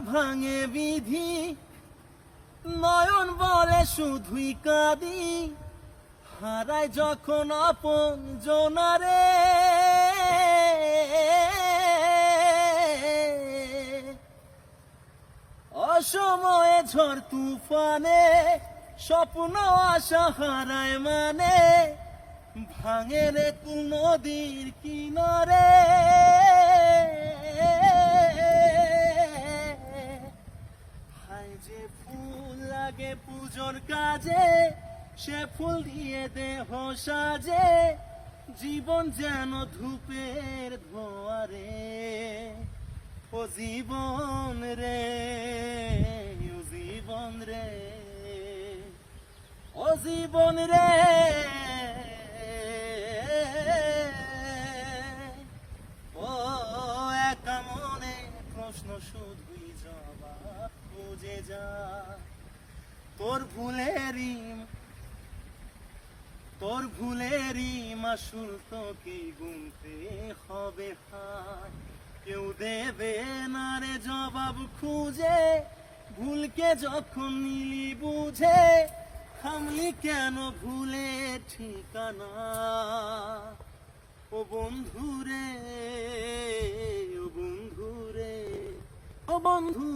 ভাঙে বিধি, নয়ন বলে শুধুই কাঁদি, হারায় যখন আপন জনারে। অসময়ে ঝড় তুফানে স্বপ্ন আশা হারায় মানে, ভাঙে রে কুল নদীর কিনারে। হায় যে ফুল লাগে পুজোর কাজে, সে ফুল দিয়ে দেহ সাজে, জীবন যেন ধূপের ধোয়ারে। ও জীবন রে, ও জীবন রে, ও জীবন রে, ও একা মনে প্রশ্ন শুধুই জবাব খুঁজে যা। তোর ভুলেরই মাসুল তোকে গুনতে হবে হায়। কেউ দেবে না রে জবাব খুঁজে, ভুলকে যখন নিলি বুঝে, থামলি কেন ভুলে ঠিকানা। ও বন্ধু রে, ও বন্ধু রে, ও বন্ধু